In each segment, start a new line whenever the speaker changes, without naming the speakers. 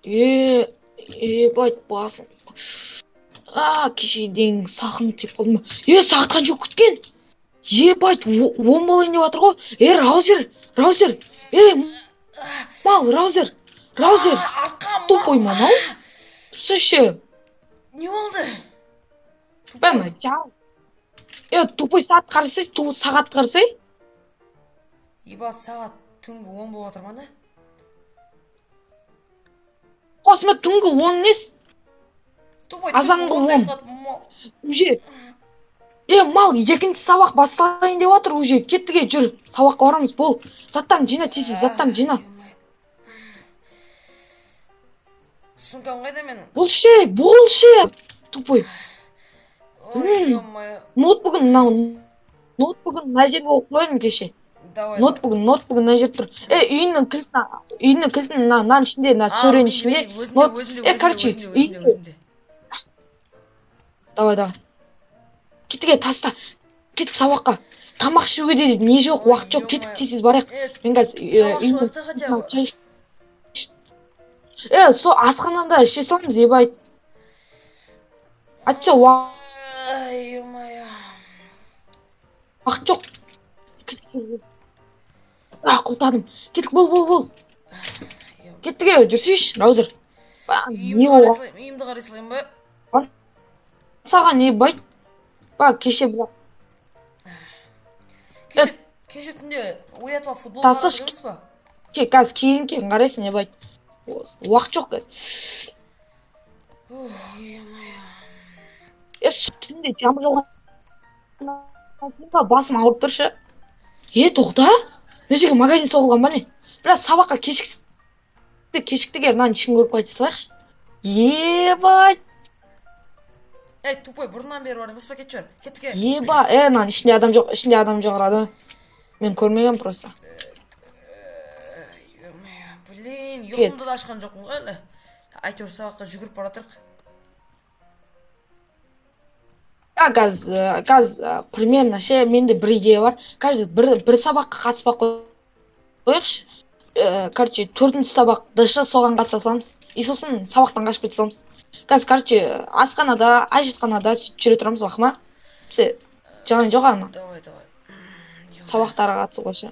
Ебать, басым. Кеше дейін сақын теп қалдым. Сағатқан жоқ күткен. Ебать, 10 болайын деп жатыр ғой. Раузер. Раузер.
Арқам,
Тупой мал. Слушай,
не болды?
ben açacağım. Тупой сағат қарасай, тупой сағат қарасай.
Еба, сағат түнгі 10 болып жатыр ма не?
Осыма түнгі 10 нес?
Тупой
Азанғы
түнгі
10.
10.
Уже. Мал, екінші сабақ басталайын деп жатыр уже. Кеттіге жүр. Сабаққа барамыз, бол. Заттарын жина, тез, заттарын жина.
Сумкам қайда менің?
Болшы. Тупой.
Ой, ё-моё.
Ноутбугын мына жерге қойып қояйын кеше.
Давай.
Ноутбугын мына жерде тұр. Үйінің кілтін мынаның ішінде, мына сөренің ішінде. Короче,
өзімде.
Давай. Кеттіге таста. Кеттік сабаққа. Тамақ ішуге де не жоқ, уақыт жоқ. Кеттік тез барайық. Мен қазір со асханада іше саламыз, ебай. Атча
Ой, ё-моё.
уақыт жоқ. Кеттік тез. Құлтадым. Кеттік, бол. Кеттіге жүрсейші, Раузер.
Үйімді қарай салайын ба?
Саған не байт? Кеше бірақ.
Кеше түнде оятып футбол
Тасыш.
қарадыңыз ба?
Қазір кейін қарайсың, не байт? Уақыт жоқ қазір.
Ой, ё-моё.
Түнде жамы жоқ. Басым ауырып тұршы. Тоқта? Нешеге магазин соғылған ба не? Бірақ сабаққа кешіктіге мынаның ішін көріп қайта салайықшы. Ебать.
Тупой, бұрыннан бері бар емес па, кетші бар. Кеттіге.
Мынаның ішінде адам жоқ арады. Мен көрмеген просто.
Блин, ұйқымды да ашқан жоқпын ғой әлі. Әйтеуір сабаққа жүгіріп бара жатырық.
Қазір примерно менде бір идея бар. Қазір бір сабаққа қатыспақ қойықшы. Короче, 4-ші сабақ ДШ соған қатыса саламыз. И сосын сабақтан қашып кете саламыз. Қазір, короче, асханада, ажетханада жүре тұрамыз, бақыма. Бізі жағын жоқ ана.
Давай.
Сабақтарға қатысы қойшы.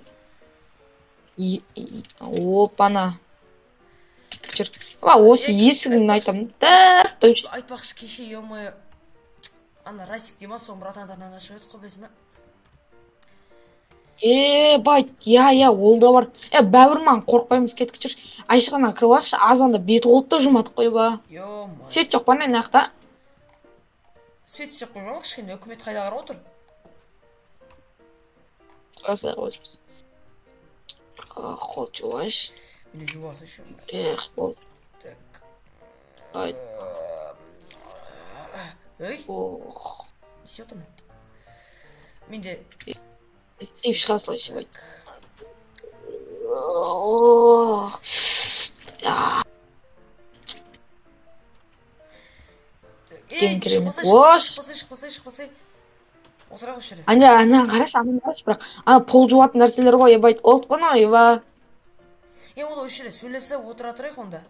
Опана. Кеттік жүр. Осы есігін айтамын.
Айтпақшы, кеше ё-моё. Ана Расик дейма, соң братандарынан ашып еді қой безіме.
Байт, ол да бар. Бәуірман қорқпаймыз, кеттік жүр. Айшығына көвақшы, азанда беті қолтта жұмадық қой ба.
Ё-моё.
Свет жоқ ба не нақта?
Свет жоқ қойма, кішкене өкімет қайда қарап отыр?
Қойсай қойсымыз. Қол жуаш.
Мені жуасы шу.
Қол.
Так.
Айт.
Ой. Не істеп отырмын? Менде...
Істейіп шыға салайшы, байт.
Шықпасай. Отыра қойшы.
Ана қараш, бірақ. Пол жуатын нәрселер ғой, байт. Олып қана, еба.
Ол өшірі сөйлесі отыра тұрайық онда.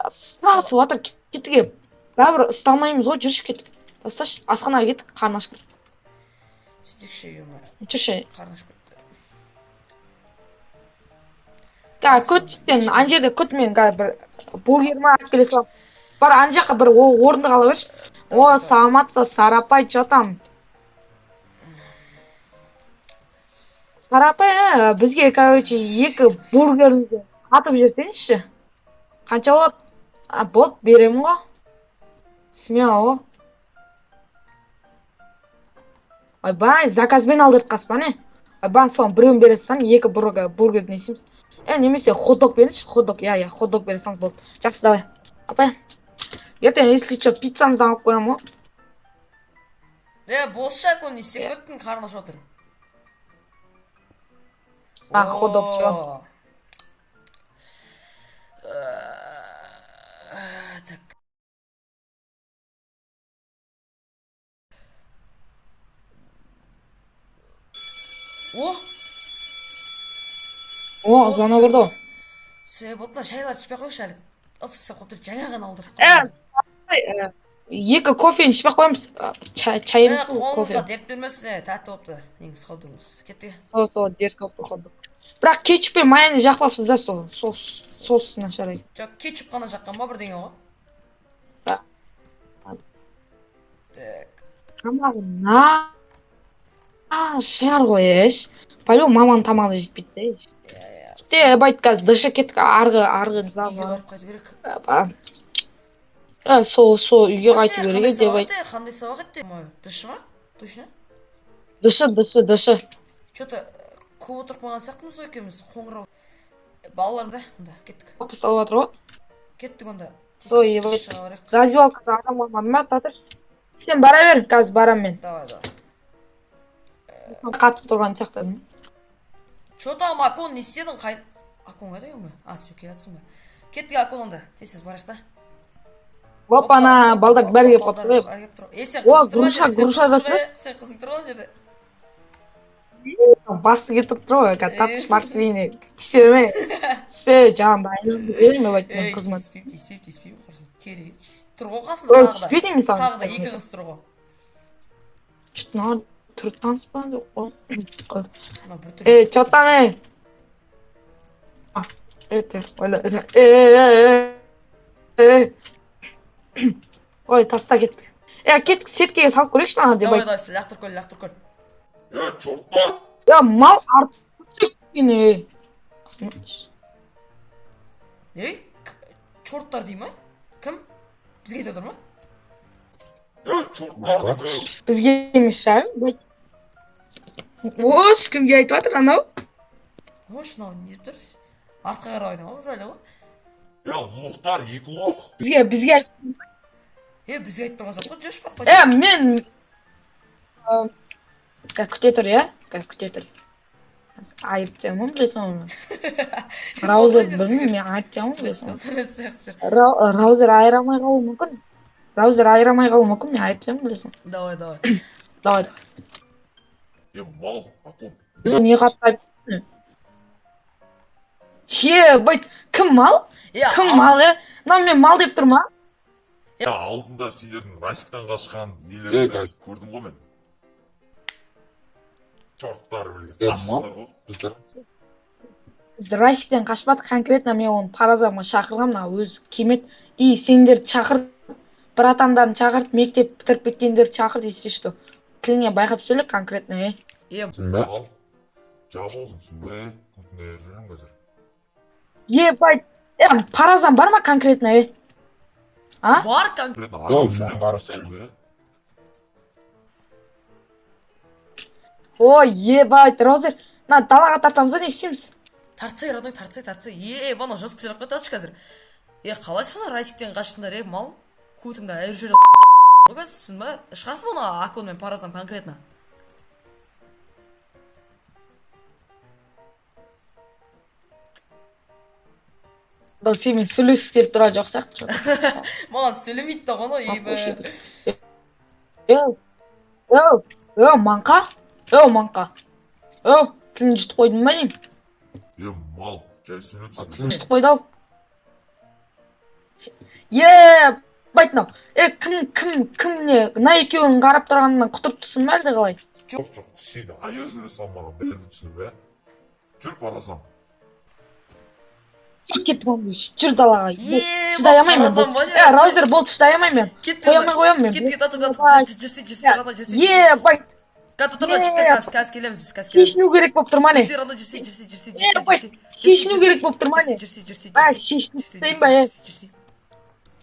Сасы отыр, кеттіге. Бәбір ұсталмаймыз ғой, жүршіп кеттік. Тасташ, асханаға кеттік, қарны ашып кеттік.
Сөйтікші үйімі.
Жүрші.
Қарны ашып кетті.
Көттен, ан жерде көт мен бір бургеріма алып келе салам. Бар, ан жаққа бір орынды қала берші. Саламатса, Сарапай, чотам. Сарапай, бізге, короче, 2 бургерімді атып жерсенші. Қанша болады? Болды, беремін ғой. Смело. Ойбай, заказбен алдыртқас па не? Ойбай, соған біреуін бере салсаң, 2 бургерді несеміз. Немесе хот-дог беріңші, хот-дог, хот-дог бере салсаңыз болды. Жақсы, давай. Апай. Ертең, если что, пиццаңыздан алып қоямын ғой.
Болшы әкон, не істеп көттің, қарны ашып отыр.
Хот-дог жуам.
Так. Звонок
кірді ғой.
Бодно шайлаад ішпей қойшы әлі. Опс, қоптыр жаңа ғана алдырдық.
екі кофені ішпей ақ қоямыз. Чай емес қой, кофе.
Қолыңызға дерт бермесін, тәтті болыпты. Неңіз ходыңыз. Кетті.
Сол дерске алып қойдық. Бірақ кетчуп пен майонез жақпапсыздар, сол соус нашар.
Жоқ, кетчуп қана жаққан ба бірдеңе ғой?
Так.
Так.
Шар ғой еш. По-любому маманың тамағы жетпейді де еш. Кетте, байт қазір дышы кеттік, арғы зал
Үйге
бар.
барып қайту керек.
Сол үйге қайту керек деп айт.
Қандай сабақ еді? Дышы ма? Точно?
Дышы.
Что-то көп отырып қалған сияқтымыз ғой екеуміз. Қоңырау. Балаларым да, онда кеттік.
Басталып жатыр ғой.
Кеттік онда.
Сол ебай. Раздевалкада адам болмады ма, татыр? Сен бара бер, қазір барам мен.
Давай.
Қатып тұрған сияқтадым.
Что-то Акон не істедің қайт. Акон қайда ема? Все, келатсың ба? Кеттік Акон онда. Тез барайық та.
Опана, балдар бәрі келіп қалыпты ғой.
Сен қызың тұр ма?
груша жатыр.
Сен қызың тұр ма жерде?
Басты кетіп тұр ғой, татыш маркелейіне. Тістеріме. Түспе, жаным байлым. Жеріме байтын қызмат.
Тиспей, құрсын. Керек. Тұр ғой қасында тағы да.
Түспе деймін сан.
Тағы да екі қыз тұр ғой.
Чүтін тұрып таныспаған жоқ қой.
Чё
там, Ой, таста кеттік. Кеттік, сеткеге салып көрейікші маған деп айт.
Давай, лақтыр көл.
Чорттар! Мал артық түскені.
Чорттар дей ма? Кім? Бізге айтып отыр ма?
Бізге емес шығар. Ош, кімге айтып жатыр анау?
Ош, мынау не деп тұр? Артқа қарап айтам ғой, бірәлі ғой.
Мұхтар, екі лоқ.
Бізге
бізге айтып тұрған жоқ қой, жүрші бақ.
Мен... Күте тұр, күте тұр. Айырып тем ма, білесің оны? Раузер білмеймін, мен айырып тем ма, білесің? Раузер айырамай қалуы мүмкін. Мен айырып тем ма, білесің?
Давай.
Мал, Акон.
Не қатты байт, кім мал? Кім мал, мен мал деп тұр ма?
Алдында сендердің Расиктан қашқан нелерді көрдім ғой мен. Чорттар білген, қашқыздар ғой.
Біз Расиктен қашпадық, конкретно мен оны паразамға шақырғам, өз кемет. Сендерді шақыр, братандарын шақырт, мектеп бітіріп кеткендерді шақыр дейсі что. Тіліңе байқап сөйле конкретно,
Ал, жабылсың бе? Күтіне жүрім қазір.
Байт, паразам бар ма конкретно,
Бар конкретно.
Байт, Раузер, далаға тартамыз, не істейміз?
Тартсай, родной, тартсай. Бана жосық сырақ қайтатшы қазір. Қалай соны Расиктен қаштыңдар, мал? Көтіңді айыр жүрі Бұғыз, түсін ба? Шығасың бұны Акон мен паразам конкретно.
Семен сөйлесік деп тұра жоқ сияқты.
Маған сөйлемейді да ғана,
Манқа. Тілін жұтып қойдың ба дейм?
Мал, жай сөйлетсің.
Тілін жұтып қойды ау. Байтынау, кімне, на екеуін қарап тұрғанынан құтырып түсін бә әлде қалай?
Жоқ, сені айыр жүресің маған бәрін түсін бе? Жүр паразам.
Кеттім оны, жүр далаға. Шыдай алмаймен бұл. Раузер болды, шыдай алмаймен. Қоямай мен.
Жүрсей.
Байт.
Кәз келеміз біз,
шешіну керек болып тұр ма не? Шешіну керек болып тұр ма не? Шешіну істейін ба,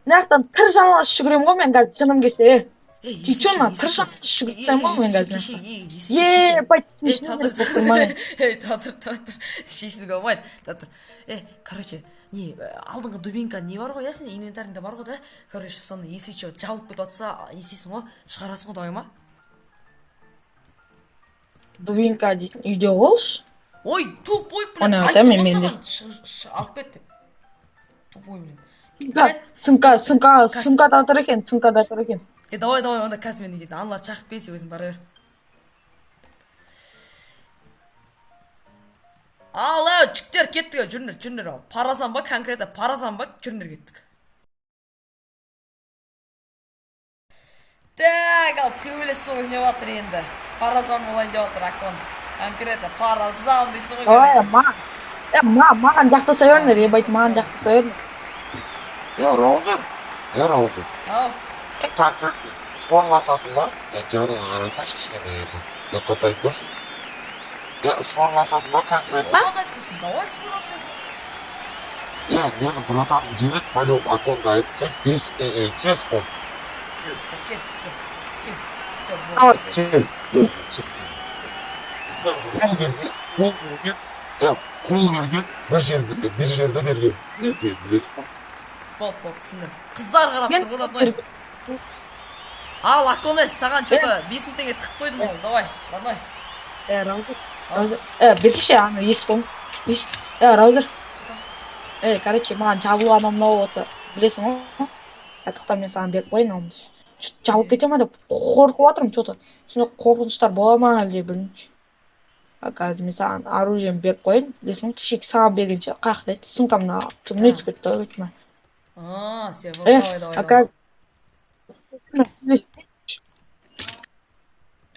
Нақтан тыр жалаңаш жүгірем ғой мен қазір шыным келсе. Ты чё, тыр жалаңаш жүгірсем ғой мен қазір. Байт, шешіну керек болып тұр ма не?
Татыр, шешінуге болмайды, татыр. Короче, алдыңғы дубинка не бар ғой, ясың, инвентарыңда бар ғой да. Короче, соны есі чё, жабылып кетіп атса, есесің ғой, шығарасың ғой, давай ма?
Дубинка дейтін үйде ғолш?
Ой, тупой,
блин, айтты ғой
саған, алып кет деп. Тупой, блин.
Сумка да тұр екен.
Давай, онда қазір мен дейді, аналар шақырып келсе өзің бара бер. Ал жігіттер кеттік, жүріңдер ал. Паразан ба, конкретно паразан ба, жүріңдер кеттік. Так, ал төбелес солың не батыр енді. Паразан болайын деп жатыр Акон. Конкретно паразан дейсің ғой.
Маған жақтаса беріңдер, ебайт маған жақтаса беріңдер.
Раузер.
Ау.
Конкрет спорласасың ба? Жаның арасашы кішкене. Қатайып көрсін. Спорласасың ба конкрет?
Қатайып көрсін, давай спорласың.
Мені братан жинет пойдем Аконға айтсақ 5 теңге кес қой.
Кел, все.
Қол берген, бір жерде берген. Білесің ба?
Болды, түсіндім. Қыздар қарап тұр, родной. Ал, Акон, саған что-то 5 мың теңге тықып қойдым ол, давай, родной.
Раузер, беркеше, аны естіп қоймыз. Раузер. Короче, маған жабылу анау мынау отыр. Білесің ғой? Тоқта мен саған беріп қойын ауымды. Жабылып кете ма деп қорқып отырмын, что-то. Сонда қорқыныштар бола ма әлде білмеймін. Қазір мен саған оружием беріп қойын. Білесің ғой, кешегі саған бергенше қаяқта еді. Сумкамда не түсіп кетті, өйтіп ма.
Все, давай.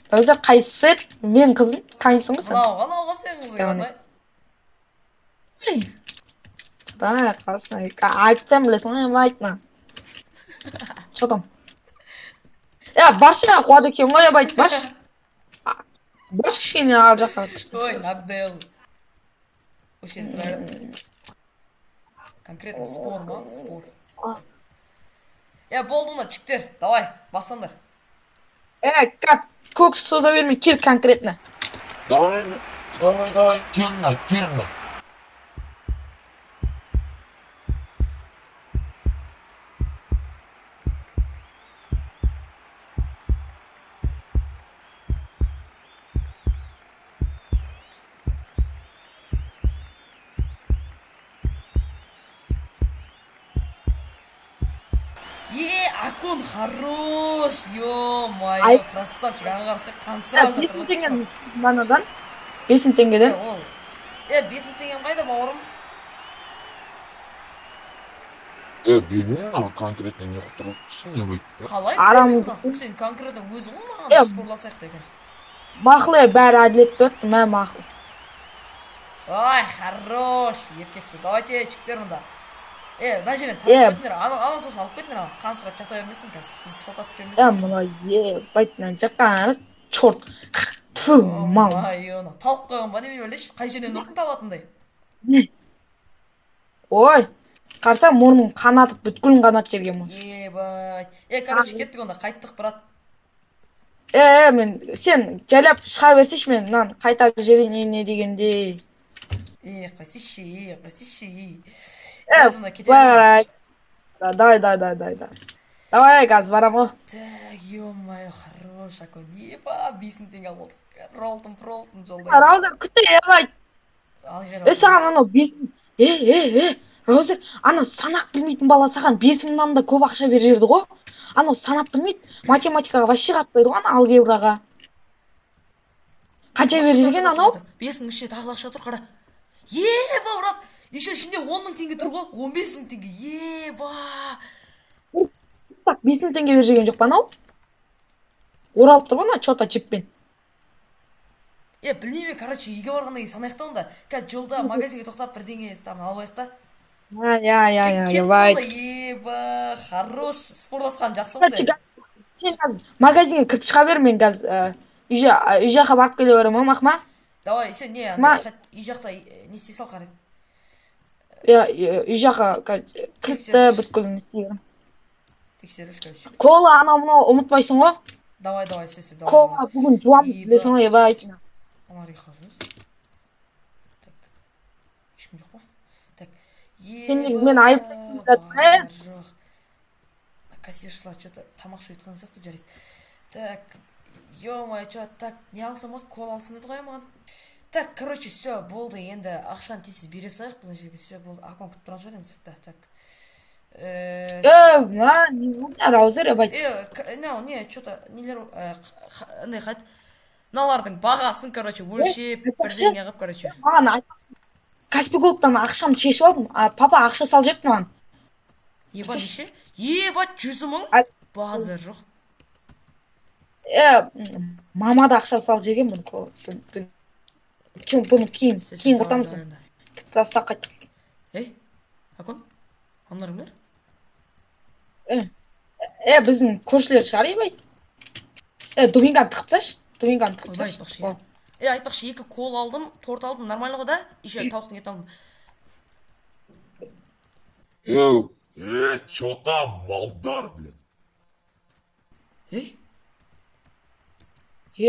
Өзі қайсысы еді? Мен қызым, танисың ғой сен?
Мынауға сен қызың, родной.
Да, классно. Айтсам білесің ғой, ема айтма. Что там? Баршы қуады екен ғой, ебайт, баршы. Баршы кішкене ар жаққа.
Ой, Набдел. Осы жерде тұрайын. Конкретно спор ма? Спор. Болды онда, чіктер, давай, бассаңдар.
Көк соза бермей, кел конкретно.
Давай, келіңдер.
Акон хорош, ё-моё, красавчик, аңғарсақ қансырап жатыр.
5 мың теңгені манадан? 5 мың теңгеден?
5 мың теңгем қайда, бауырым?
Білмеймін, ал конкретно не құтырыпсың, не бөйт?
Қалай? Сен конкретно өзің ғой маған спорласақ деген.
Мақыл, бәрі әділетті өтті, мә мақыл.
Ай, хорош, еркексің. Давайте, чіктер мұнда. Мә жерен тартып кетіңдер, ана сосын алып кетіңдер, қансырап жата бермесін, біз сотатып жүрмесін.
Мұна, байтынан жаққан арыз, чорт. Түу, мал.
Талып қойған ба, неме өлеш, қай жерінен ұртын талатындай.
Ой, қарса мұрның қанатып, бүткілін қанат жерге мұн.
Ебай. Короче, кеттік онда, қайттық, брат.
Сен жайлап шыға берсеш мен, қайта жеріне не дегенде.
Қайсиші.
Давай. Давай, газ, барам о.
Так, ё-моё, хорош, Акон. Еба, 5 мың теңге алып отыр. Ролтын жолдай.
Раузер, күтті, ебай. Саған анау 5 мың. Раузер, ана санақ білмейтін бала саған 5 мыңнан да көп ақша берерді ғой. Анау санап білмейді. Математикаға вообще қатыспайды ғой, ана алгебраға. Қанша берген анау?
5 мың ішінде тағы ақша тұр, қара. Еба, брат. Еще ішінде 10 мың теңге тұр ғой. 15 мың теңге. Еба.
5 мың теңге берген жоқ па анау? Оралып тұр ғой, что-то чиппен.
Білмейме, короче, үйге барғанда санайықта онда. Қазір жолда магазинге тоқтап бірдеңе алып та.
Ебай.
Еба, хорош. Спорласқан жақсы болды.
Сен қазір магазинге кіріп шыға бер, мен қазір үй жаққа барып келе берем, мақма?
Давай, сен не, үй жақта не істей сал қарайды.
Үй жаққа кілтті бүткілін істей берем.
Тексеріш, короче.
Кола анау мынау ұмытпайсың ғой?
Давай, сөз.
Кола бүгін жуамыз, білесің ғой, ебай.
Амариха жүрміз. Так, ешкім жоқ па? Так,
мен айып чектім қазір.
Кассиршылар что-то тамақ шу етқан сияқты жарайды. Так, ё-моё, так, не алсам болды, кол алсын деді ғой маған. Так, короче, все, болды, енді ақшаны тез бере салайық, бұл жерге все болды. Акон күтіп тұрған шығар енді. Так.
Не Раузер, ебай.
Не, что-то нелер андай қайт. Мыналардың бағасын, короче, өлшеп, бірдеңе қылып, короче.
Маған айтпақсың. Каспий голдтан ақшамды шешіп алдым. Папа ақша салып жіберіпті маған.
Еба неше? Еба 100 мың? Базар жоқ.
Мама да ақша салып жіберген бұны кейін құртамыз ғой. Тастап қайттық.
Ей, Акон, анлар кімдер?
Біздің көршілер шығар ебай. Доминганы тығып тасташы. Доминганы тығып
Ойбай,
тасташы.
айтпақшы. Айтпақшы, 2 кол алдым, торт алдым, нормально ғой да? Еще тауықтың етін алдым.
Йоу.
Чё там, малдар, блин?
Ей,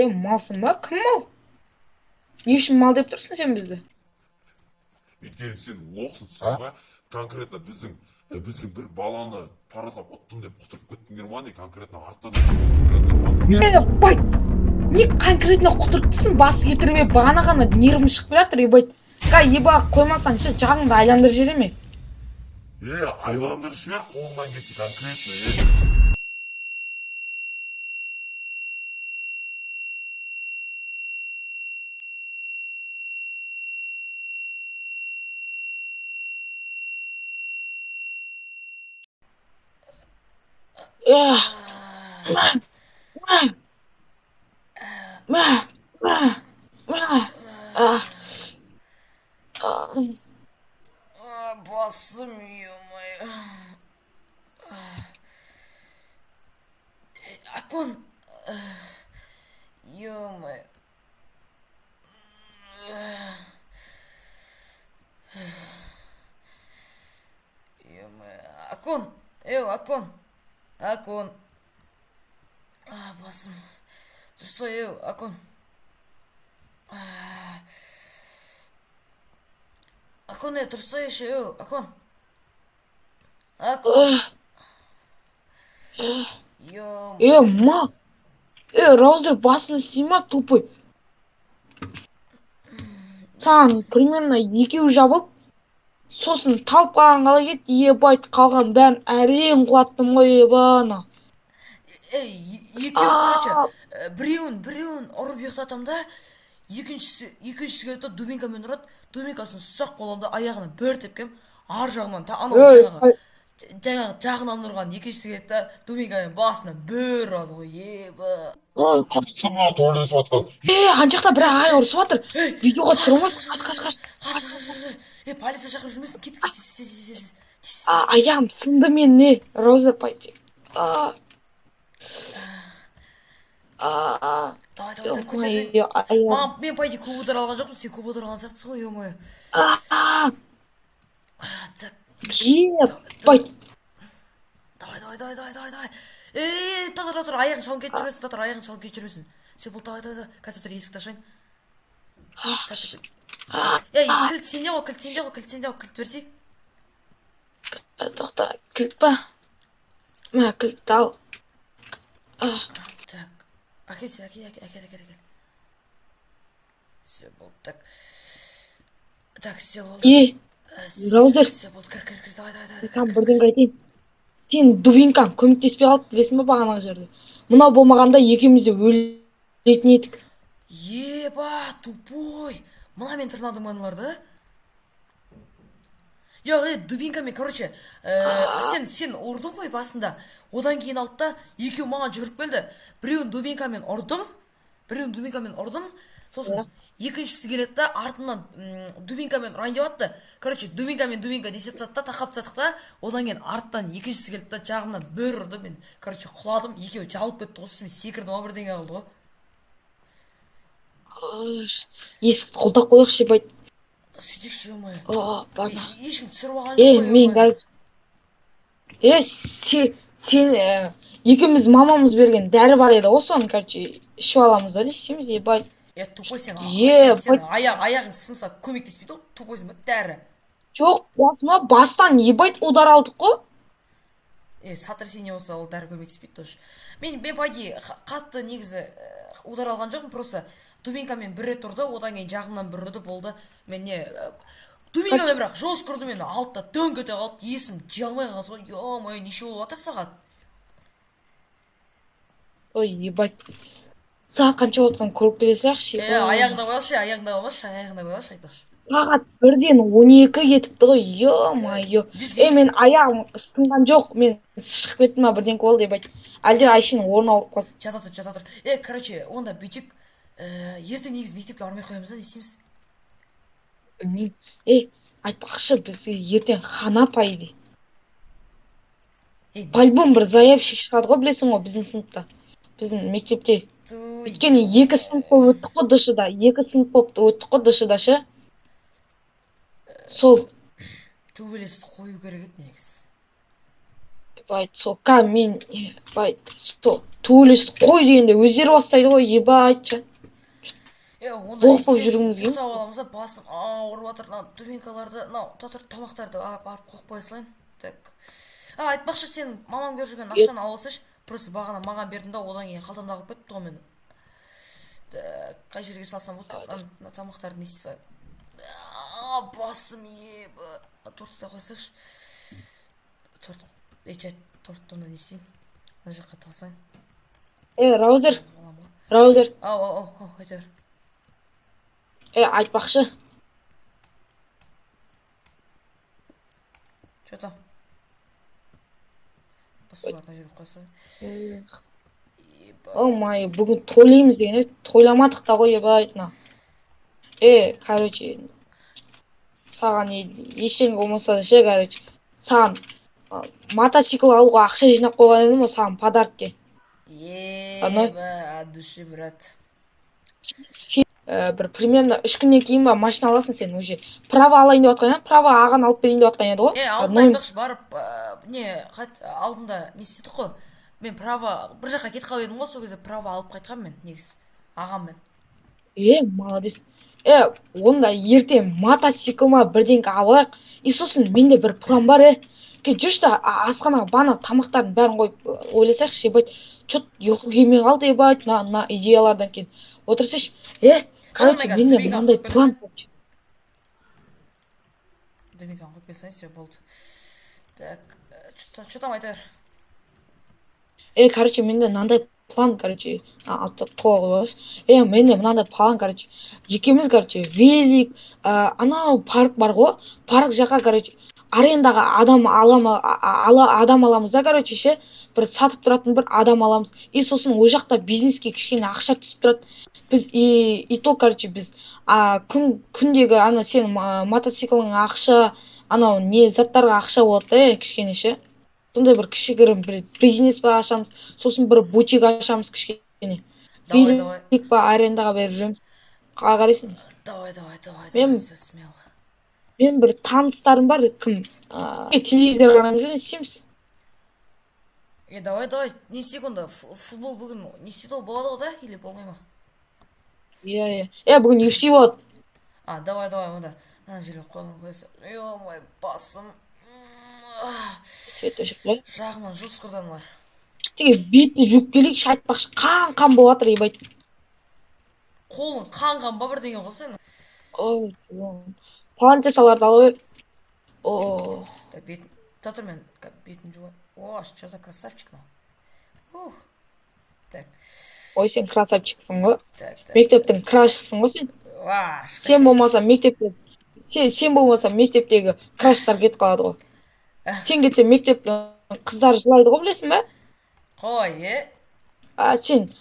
Малсың ба? Кім мал? Не үшін мал деп тұрсың сен бізді?
Өйткені сен лоқсың ба? Конкретно біздің бір баланы парасап ұттым деп құтырып кеттіңдер ма? Не конкретно арттан
Бай, не конкретно құтырттысың? Басы кетірме, бағана ғана нервім шығып жатыр, ебай. Еба қоймасаң ше жағыңды айландырып жібере ме?
Айландырып жібер, қолыңнан келсе конкретно,
басым, ё-моё. Акон, ё-моё. Акон, Акон. Басым. Тұрса, Акон. Акон, тұрса еші, Акон.
Ма. Раузер басын істей ма, тупой. Саған примерно екеуі жабылып, сосын талып қалған қалай кетті, ебайт қалған бәрін әрең құлаттым ғой, ебана.
Екеуі, короче, біреуін ұрып ұйықтатам да, екіншісі келеді, дубинкамен ұрады, дубинкасын сұсақ қолымда аяғына бір тепкем, ар жағынан, жағынан ұрған екіншісі келеді, дубинкамен басына бір алды ғой, еба.
Қашсың ба төрлесіп атқан?
Анжақта бір ағай ұрысып жатыр. Видеоға түсіру ма? Қаш.
Полиция шақырып жүрмесін, кет.
Аяғым сынды мен не? Роза пойти.
Давай, көтерсең. Мен пойди кубудар алған жоқпын, сен кубудар алған сияқтысың ғой, ё-моё.
Бай.
Давай. Тұр, аяғын шалын кетіп жүресің, Сен бұл, давай. Қазір тұр, есікті ашайын. Кілт сенде ғой, кілт берсей.
Тоқта, кілт ба? Мә, кілтті ал.
Әкел. Все болды, так, все болды.
Раузер.
Все болды, кір, давай.
Саған бірден қайтайын. Сен дубинкаң көмектеспей қалды, білесің ба бағанағы жерде? Мынау болмағанда екеуміз де өлетін едік.
Еба, тупой. Мына мен тырнадым аналарды. Дубинкамен, короче, сен ұрдың ғой басында. Одан кейін алды да, екеу маған жүріп келді. Біреуін дубинкамен ұрдым. Сосын екіншісі келеді да, артынан дубинкамен ұрайын деп атты. Короче, дубинка десеп тастады, тақап тастадық та, одан кейін арттан екіншісі келді да, жағымнан бір ұрды. Мен, короче, құладым, екеуі жалып кетті ғой, мен секірдім, бірдеңе қалды ғой.
Есікті қолдап қойықшы, бай.
Сөйтекші, ё-моё.
Бана.
Ешкім түсіріп алған жоқ қой,
мен сен екеуміз мамамыз берген дәрі бар еді, осы оны, короче, ішіп аламыз да, не істейміз, ебай.
Тупой сен аяғың сынса көмектеспейді ол, тупойсың ба, дәрі.
Жоқ, басыма бастан ебайт удар алдық қой.
Сотрясение болса ол дәрі көмектеспейді тоже. Мен пойди қатты негізі удар алған жоқпын, просто дубинкамен бір рет ұрды, одан кейін жағымнан бір ұрды, болды. Мен не дубинкамен бірақ жестко ұрды, мені алтта дөң кете қалды, есім жи алмай қалған соң, ё-моё, неше болып жатыр сағат?
Ой, ебайт. Сағат қанша отқан көріп келесің ақшы.
Аяғында қойылшы, айтпақшы.
сағат 1-ден 12 кетіпті ғой, ё-майё.
Біз
Мен аяғым сынған жоқ, мен шығып кеттім ма, бірдеңке болды деп айт. Әлде Айшенің орны ауырып қалды.
жата тұр. Короче, онда бүйтік. Ертең негізі мектепке бармай қоямыз да, не істейміз?
Білмеймін. Айтпақшы, бізге ертең Хана апай дейді. По-любому бір заявщик шығады ғой, білесің ғой, біздің сыныпта. Біздің мектепте. Өйткені 2 сынып болып өттік қой ДШ-да. 2 сынып болып өттік қой ДШ-да ше. Сол.
Төбелесті қою керек еді негізі.
Ебайт, сол мен сол төбелесті қой дегенде өздері бастайды ғой, ебайт.
Онда
Лоқ болып жүргіміз келмейді.
ұйықтап аламыз да, басым ауырып жатыр. Дубинкаларды, тамақтарды алып қойып қоя салайын. Так. Айтпақшы, сен мамам беріп жүрген ақшаны алып алсайшы. Просто бағана маған бердің да, одан кейін қалтамда қалып кетті ғой менің. Қай жерге салсам болады? Тамақтарды не істей салайын? Басым ебі. Тортты да қойсайшы. Тортты онда не істейін? Мына жаққа тасайын.
Раузер.
Айта бер.
Айтпақшы.
Че там? Басуларына жүріп қойсайын.
Ой, бүгін тойлаймыз деген еді, тойламадық та ғой, ебайтына. Короче, саған ештеңе болмаса да ше, короче, саған мотоцикл алуға ақша жинап қойған едім ғой, саған подаркке.
От души, брат.
Сен бір примерно 3 күннен кейін ба машина аласың сен уже. Право алайын деп жатқан еді, право ағаны алып берейін деп жатқан еді ғой.
Алдында айтпақшы барып, алдында не істедік қой. Мен право бір жаққа кетіп қалып едім ғой, сол кезде право алып қайтқам мен, негізі. Ағаммен.
Молодец. Онда ертең мотоцикл ма бірдеңке алайық. Сосын менде бір план бар, жүрші да асханаға бана тамақтардың бәрін қойып ойласайықшы, ебайт. Чот ұйқы келмей қалды, ебайт, на идеялардан кейін. Отырсайшы. Короче, менде мынандай план.
Дубинканы қойып келсайын, все болды. Так, что там айтар?
Короче, менде мынандай план, короче, менде мынандай план, короче, екеуміз, короче, велик, анау парк бар ғой, парк жаққа, короче, арендаға адам аламыз да, короче, ше, бір сатып тұратын бір адам аламыз. Сосын о жақта бизнеске кішкене ақша түсіп тұрады. Біз короче, біз күндегі сен мотоциклың ақша, анау не заттарға ақша болады, кішкене ше. Сондай бір кішігірім бір бизнес ба ашамыз, сосын бір бутик ашамыз кішкене. Велик па арендаға беріп жүреміз. Қалай қарайсың?
Давай, все смело.
Мен бір таныстарым бар, кім? Телевизор қараймыз, не істейміз?
Давай, не істейік онда? Футбол бүгін не істейді ол, болады ғой да? Или болмай ма?
Бүгін UFC болады.
Давай, онда. Ана жерге қойса. Ой, басым.
Свет өшіп қой.
Жағынан жоспардан бар.
Бетті жүк келейікші, айтпақшы, қан болып жатыр, ебайт.
Қолың қан ба бірдеңе қойсайын?
Плантесаларды ала бер.
Татыр мен бетін жуай. Что за красавчик мынау. Так.
Ой, сен красавчиксың ғой. Мектептің крашысың ғой сен. Сен болмаса мектептегі краштар кетіп қалады ғой. Сен кетсе мектептің қыздар жылайды ғой, білесің бе?
Қой,
Сен,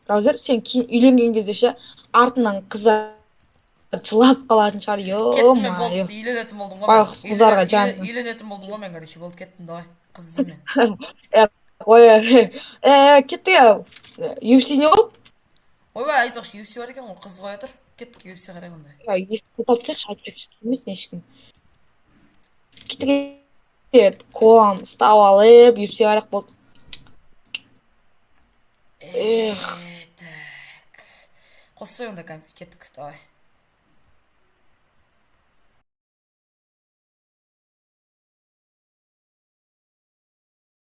Раузер, сен кейін үйленген кезде ше, артынан қыздар жылап қалатын шығар,
кеттім мен, болды, үйленетін болдым ғой.
Байғұс қыздарға жаным.
Үйленетін болдым ғой мен, короче, болды, кеттім, давай, қыз іздеймен.
Кеттік UFC не болды?
Ойбай, айтпақшы, UFC бар екен ғой, қыз қоя тұр. Кеттік UFC қарай қандай.
Есікті тапсайықшы, айтпақшы, келмесін ешкім. Кеттік коланы ұстап алып, UFC қарақ болды.
Так. Қоссай онда кеттік, давай.